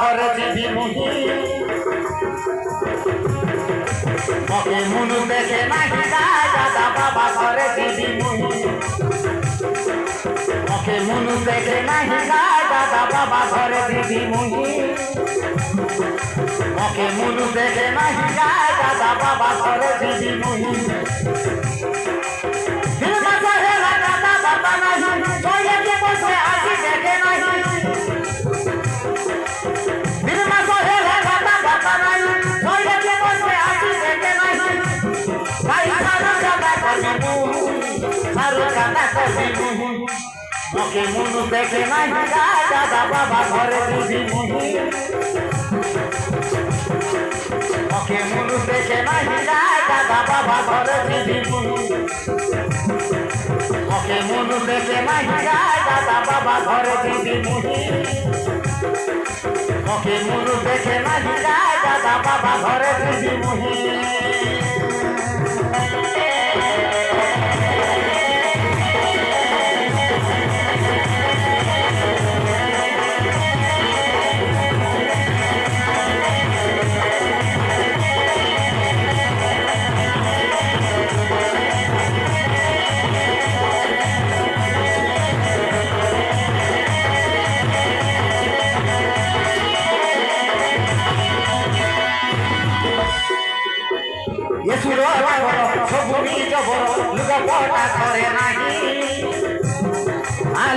ঘরে দিদি মুহি ওকে মুনু দেখে নাহি যায় দাদা বাবা ঘরে দিদি মুহি ওকে মুনু দেখে নাহি যায় দাদা বাবা ঘরে দিদি মুহি ওকে মুনু দেখে নাহি যায় দাদা বাবা ঘরে দিদি মুহি ওকে মুনু দেখে নাহি যায় দাদা বাবা ঘরে দিদি মুহি ওকে মুনু দেখে নাহি যায় দাদা বাবা ঘরে দিদি মুহি ওকে মুনু দেখে নাহি যায় দাদা বাবা ঘরে দিদি মুহি ওকে মুনু দেখে নাহি যায় দাদা বাবা ঘরে দিদি মুহি লুগা পটা করে নাহি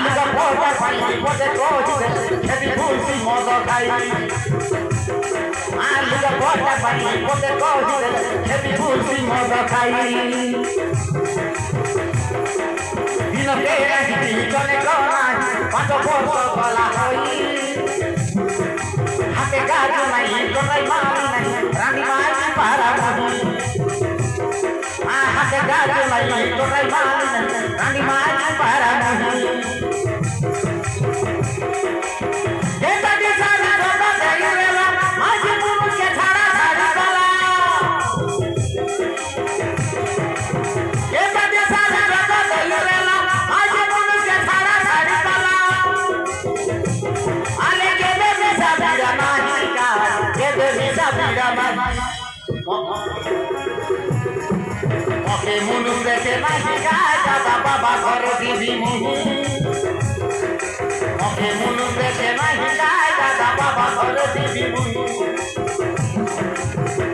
লুগা পটা পাই পটে কইছে খেবি ভুলছি মদ খাই লুগা পটা পাই পটে কইছে খেবি ভুলছি মদ খাই দিনকে রাখি জনে গনা পাঁচ বছর গলা হই হাতে কাজ নাই কোনাই মারি নাই রানী মারি পারা নাহি হাতে কাজ নাই কোনাই মারি নাই রানী মারি পারা নাহি ওকে মুনু দেখে নাহি যায় দাদা বাবা ঘরে দিদি মুহি ওকে মুনু দেখে নাহি যায় দাদা বাবা ঘরে দিদি মুহি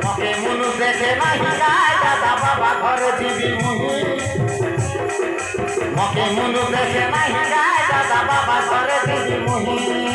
ওকে মুনু দেখে নাহি যায় দাদা বাবা ঘরে দিদি মুহি ওকে মুনু দেখে নাহি যায় দাদা বাবা ঘরে দিদি মুহি